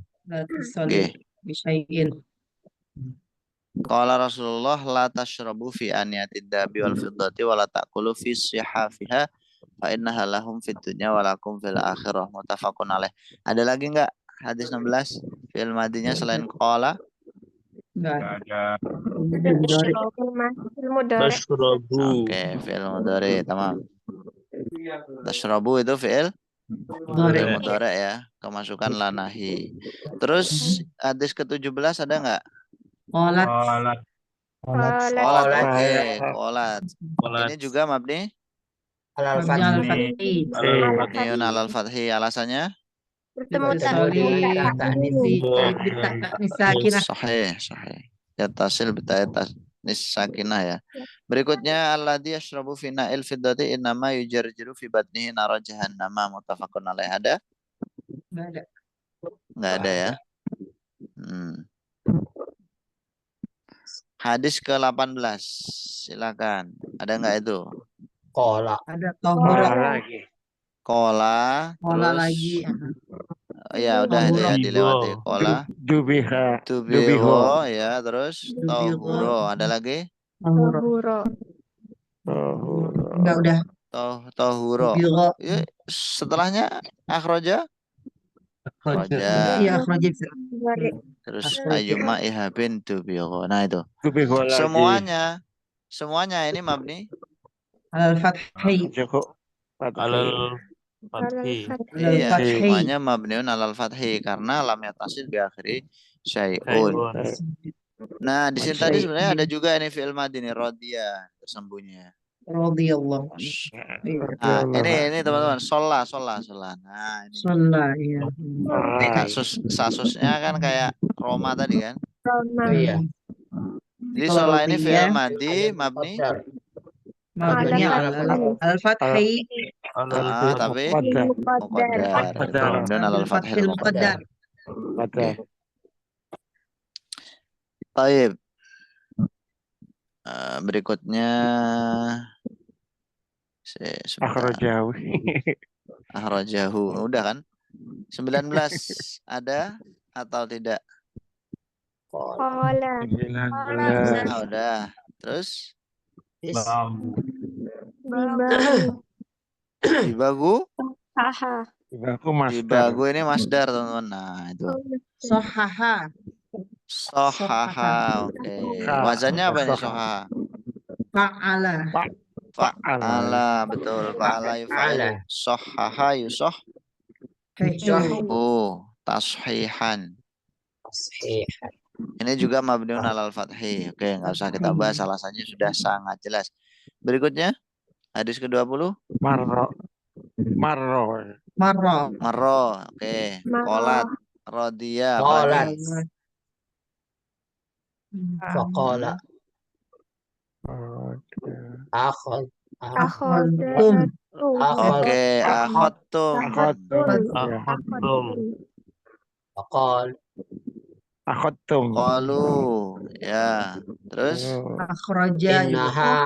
Oke. Bisayin. Qala Rasulullah la tashrabu fi aniyatid dabi wal fiddati wa la ta'kulu fi sihafiha fa innaha lahum fid dunya wa lakum fil akhirah. Muttafaqun alaih. Ada lagi enggak hadis 16 fi'il madinya selain qala? Enggak ada. Tashrabu. Oke, fi'il mudhari, tamam. Tashrabu itu fi'il mudhari ya, kemasukan lanahi. Terus hadis ke-17 ada enggak? Olat. Qolat, oke, qolat. Ini juga mabni? Alal Mabni fathi. al-Fathi. Mabniun alal fathi, alasannya? Bertemu sakinah. Sahih. Yatasil bita'nis sakinah ya. Berikutnya alladzi yashrabu fi na'il fiddati innama yujarjiru fi batnihi nara jahannama. Muttafaqun alaih. Ada? Enggak ada ya. Hadis ke-18. Silakan. Ada enggak itu? Qala. Ada tohura. Kola. Olah Terus lagi. ya udah itu ya dilewati. Kola. Jubiha. Tubiho ya, terus tohuro. Ada lagi? Tohura. Enggak udah. Tohuro. Biro. Ya, setelahnya akhroja. Akhroja. Iya, akhraja. Terus Akhraja. ayuma ihabin tubiro. Nah itu. Tubiho lagi. Semuanya ini mabni. Alal fathi. Joko. Alal Fathi. Alal Iya, fathi. semuanya mabniun alal fathi karena lam yatasil bi akhiri syai'un. Nah, di sini tadi sebenarnya ada juga ini fi'il madhi nih, radiyah tersembunyi. Radhiyallahu. Iya. Nah, ini teman-teman, sholah. Nah, ini. Sholah, iya. Ini kasusnya kan kayak Roma tadi kan. Oh, iya. Jadi Kalau sholah ini fi'il radiyah, madhi mabni. mabni alal fathi. Tapi muqaddar. Itu mabniun alal fathil muqaddar. Oke. Baik. Berikutnya Akhrajahu. Akhrajahu. Udah kan? 19 ada atau tidak? Kola. 19. Udah. Terus dibagu. Haha. Aku master. Dibagu ini masdar, teman-teman. Nah, itu. Sohaha. Sohaha. Oke. Wazannya apa ini sohaha? Fa'ala. Fa'ala. Betul. Fa'ala yufa'ilu. Sohaha yusoh. Tashihan. Ini juga mabniun alal fathi. Oke, nggak usah kita bahas, alasannya sudah sangat jelas. Berikutnya, hadis ke-20. Marro. Oke. Qolat. Radiyah. Qolat. Apalagi? Faqala. Akhadtum. Oke, akhadtum. Faqal. Qalu. Ya. Terus Akhraja. Innaha.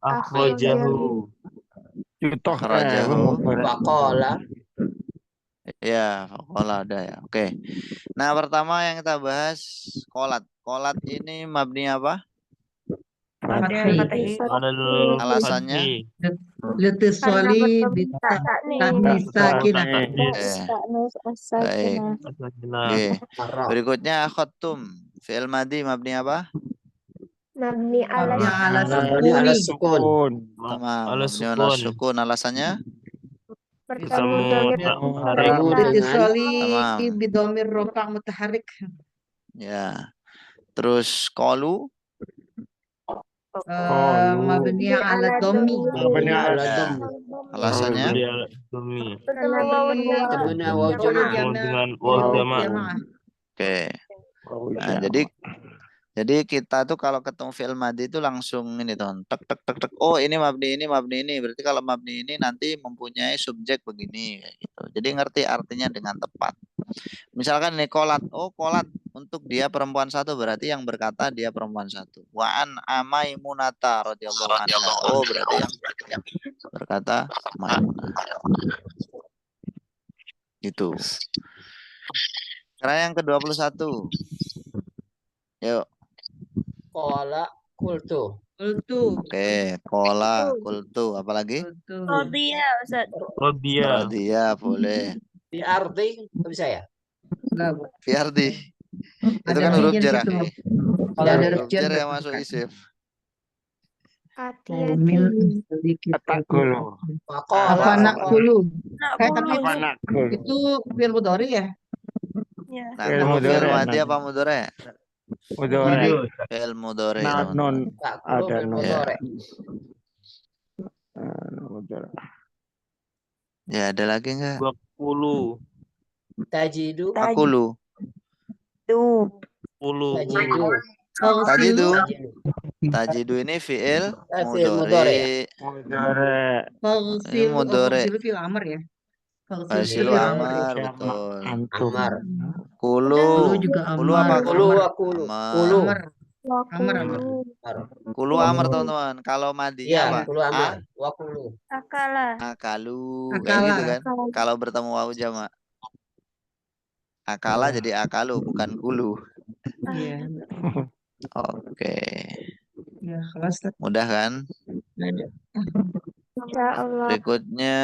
Akhrajahu. akhrajahu. Faqala. Ya, faqala ada ya. Oke. Nah, pertama yang kita bahas qolat. Qolat ini mabni apa? Fathi. Alasannya? Litisoli sakinah. Baik. Oke. Berikutnya akhadtum. Fi'il madhi mabni apa? Mabni Ala sukun. Tamam. Ala Mabni ala sukun. sukun. Alasannya? bertemu Litisoli Tamam. bidomir rofa mutaharik. Ya. Terus qalu. Mabni ala domi. Ya. Alasannya? Dengan waw jamaah. Oke. Nah, jadi kita tuh kalau ketemu fi'il madhi itu langsung ini tuh tek. Oh, ini mabni ini. Berarti kalau mabni ini nanti mempunyai subjek begini kayak gitu. Jadi ngerti artinya dengan tepat. Misalkan ini qolat. Oh, qolat untuk dia perempuan satu berarti yang berkata dia perempuan satu. Wa an Maimunata radhiyallahu anha. Oh, berarti yang berkata Maimunah. Gitu. Sekarang yang ke-21. Yuk. Qala qultu. Oke, kola, kultu, apalagi? Rodiyah, Ustaz. Rodiyah, boleh. Di arti bisa ya? Fiardi. Itu kan huruf jar. Kalau huruf jar yang masuk isim. Atakulu. Apa nakulu? Tapi Apanakul. itu fi'il mudhari ya? Nah, fi'il madhi apa mudhari? Mudhari. Fi'il mudhari. Non ada non. Ya, ada lagi enggak? Wakulu. Tajidu. Akulu. Tajidu. Tajidu ini fi'il mudhari. Ini mudhari. Fi'il amr ya? Fi'il amr, betul. Amar. Kulu. juga Kulu apa? Amr. Kulu amr, teman-teman. Kalau madinya apa? Kulu amar. Wakulu. Akalu. Kayak gitu kan? Kalau bertemu wawu jamak. Akala jadi akalu, bukan kulu. Iya. Oke. Ya, kelas Mudah kan? ada. Insya Allah. Berikutnya,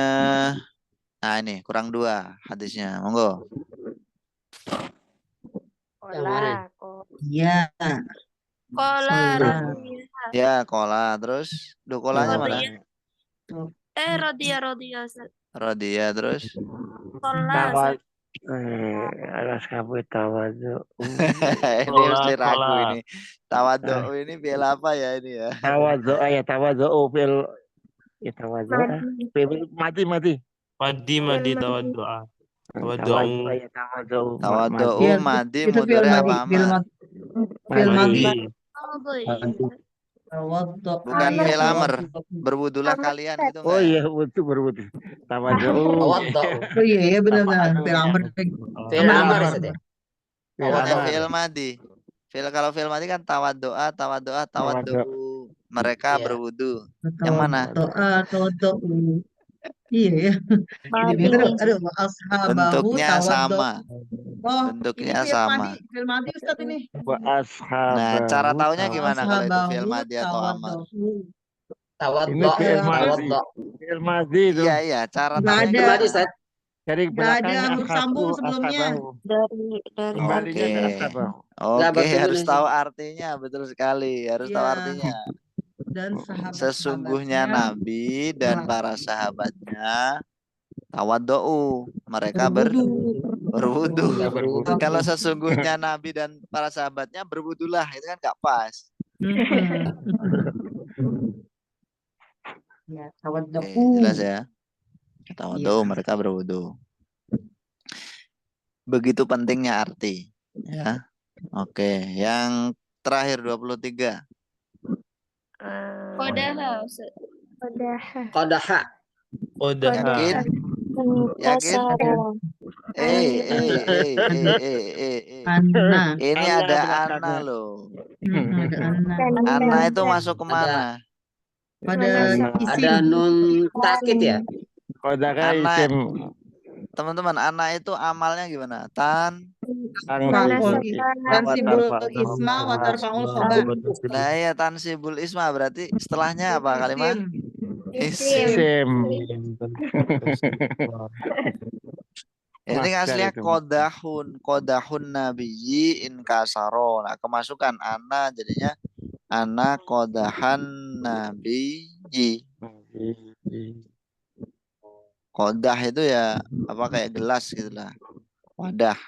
nah ini kurang 2 hadisnya. Monggo. Yang mana? Iya. Kola Sholat. Radia. Ya, kola. Terus, kolanya mana? Rodia Ustaz. Rodia, terus. Kola Tawad. Ustaz. Alas kabut tawadu. Ini Kola, mesti ragu kola. ini. Tawadhu ini biar apa ya ini ya? Tawadu ya tawadu fil ya tawadu. Fil mati. Madi tawaddu'a. Tawadu ya tawadu. Tawadhu Iya, madi itu fi'il mudhari madi, apa fi'il amar? madi. Fi'il madi. Madi. Oh, boleh. Tawaddu. Bukan Amar. fi'il amr. Berwudulah kalian gitu Oh enggak ya? iya betul berwudu. Tawadu. Tawaddu. Oh iya benar. Fi'il amr. Fi'il amar Ustaz ya? Pokoknya Tawaddu. fi'il madi. Kalau fi'il madi kan tawaddu'a, tawaddu. Tawaddu. Mereka Iya. berwudu. Yang mana? Tawaddu. Iya ya. Jadi aduh ashabahu Bentuknya tawaddu. sama. Oh, Bentuknya ini fi'il sama. madi, fi'il madi Ustaz ini. Wa ashabahu. Nah, cara taunya gimana kalau itu Ashabahu fi'il madi atau amar? tawaddu. Ini fi'il madi. Tawaddu. Fi'il madi itu. Iya, cara Nggak taunya ada. Fi'il madi gimana? Ustaz. Dari Nggak ada belakangnya huruf sambung ashabu, sebelumnya. ashabahu. Dari Kembalinya ke Oke. ashabahu. Nggak Oke, bahasa harus Indonesia. tahu artinya, betul sekali. Harus tahu Iya. artinya. Dan sahabat Sesungguhnya Nabi dan para sahabatnya tawaddu'u, mereka berwudu. Nggak berwudu. Kalau sesungguhnya Nabi dan para sahabatnya berwudulah, itu kan nggak pas. Ya, tawaddu. Oke, jelas ya. Tawaddu'u, mereka berwudu. Begitu pentingnya arti, ya. Oke, yang terakhir 23. Kodaha Ustaz. Qadaha. Udah. Yakin? Yakin? Anna. Ini Ana ada belakangnya. Ana loh. Ada Anna. Ana itu masuk kemana? Pada isim. Ada nun takit ya? Kodaka Ana- isim Teman-teman, Ana itu amalnya gimana? Tansibul isma wa tarfa'ul khobar. Nah ya tansibul isma berarti setelahnya apa kalimat? Isim. isim. Ini Masdar aslinya itu. kodahun nabiyyi in kasaro. Nah kemasukan ana jadinya ana kodahan nabiyyi. Kodah itu ya apa kayak gelas gitulah. Wadah.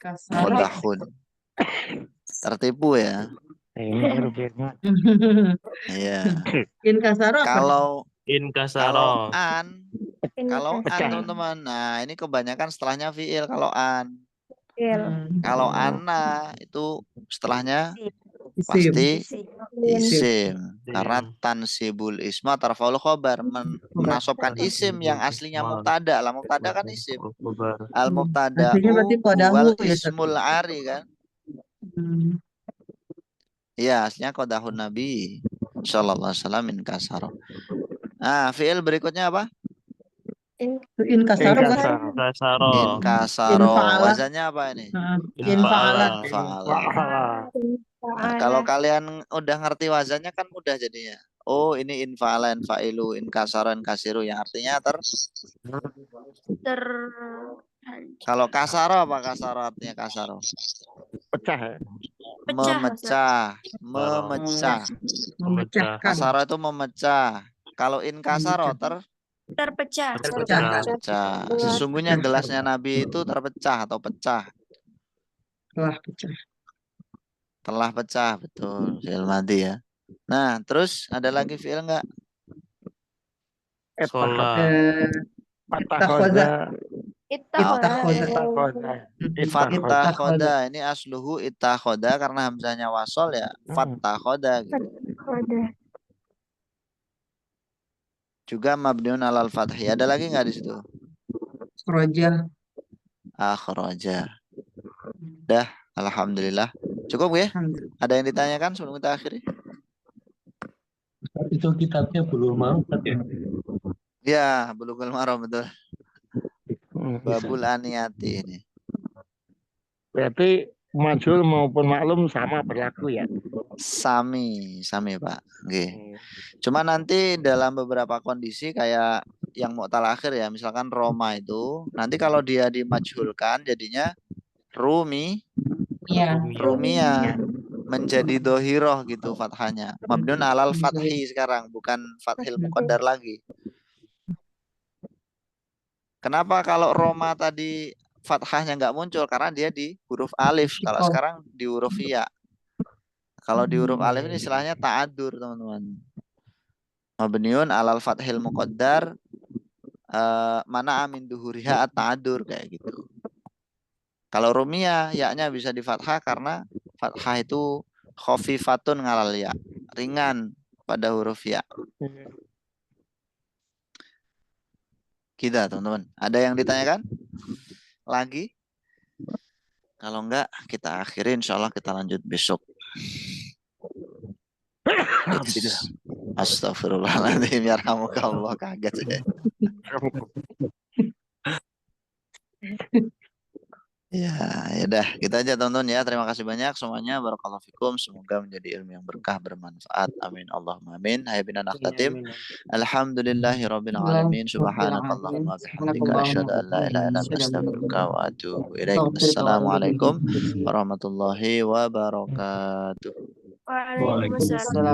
Kasar. Kodahun. Tertipu ya. Ini baru firman. Iya. In kasaro apa? Kalau Inkasaro. an teman-teman. Nah, ini kebanyakan setelahnya fiil kalau an. Kalau ana itu setelahnya Isim. pasti isim. Karena tansibul isma tarfaul khobar menasabkan isim yang aslinya mubtada. Lah mubtada kan isim. Al mubtada Aslinya berarti kodahu wal ya, ismul ari kan. Iya, aslinya kodahun Nabi sallallahu alaihi wasallam in kasaro. Nah, fiil berikutnya apa? In kasaro kan? Inkasaro. In kasaro. Infa'ala. Wazannya apa ini? In fa'ala. Fa'ala. Nah, kalau kalian udah ngerti wazannya kan mudah jadinya. Oh, ini infa'ala, infa'ilu, inkasaro, inkasiru yang artinya Kalau kasaro apa kasaro artinya kasaro? Pecah ya. Memecah. Memecahkan. Kasaro itu memecah. Kalau inkasaro Terpecah. terpecah. Sesungguhnya gelasnya Nabi itu terpecah atau pecah. Telah pecah. Telah pecah, betul. Fi'il madi ya. Nah, terus ada lagi fi'il enggak? Sholat. Ittakhadha. Fattakhoda. Ini asluhu ittakhoda karena hamzahnya wasol ya. Fattakhoda gitu. Juga mabniun alal fathi. Ada lagi enggak di situ? Roja. Akhraja. Dah, alhamdulillah. Cukup ya? Ada yang ditanyakan sebelum kita akhiri? Itu kitabnya belum mau ya? Ya, Bulughul Maram betul. Babul aniyati ini. Berarti majhul maupun maklum sama berlaku ya. Sami Pak. Oke. Cuma nanti dalam beberapa kondisi kayak yang mu'tal akhir ya, misalkan Roma itu, nanti kalau dia dimajhulkan jadinya Rumi, Iya. Rumia menjadi dohiroh gitu fathahnya. Mabniun alal fathi sekarang, bukan fathil muqaddar lagi. Kenapa kalau Roma tadi fathahnya nggak muncul? Karena dia di huruf alif. Kalau Oh. sekarang di huruf ya. Kalau di huruf alif ini istilahnya ta'adur, teman-teman. Mabniun alal fathil muqaddar mana amin duhuriha at-ta'adur kayak gitu. Kalau rumia yaknya bisa di fathah karena fathah itu khafifatun ngalal ya, ringan pada huruf ya. Kita teman-teman, ada yang ditanyakan lagi? Kalau enggak kita akhiri, insyaallah kita lanjut besok. Astagfirullahaladzim, ya rahmukallah, kaget saya. Ya, yaudah, kita aja teman-teman ya. Terima kasih banyak semuanya. Barakallahu fikum. Semoga menjadi ilmu yang berkah, bermanfaat. Amin. Allahumma amin. Hayabina nakhtatim. Alhamdulillahirabbil alamin. Subhanakallahumma bihamdika asyhadu an la ilaha illa anta astaghfiruka wa atubu ilaik. Assalamualaikum warahmatullahi wabarakatuh. Waalaikumsalam.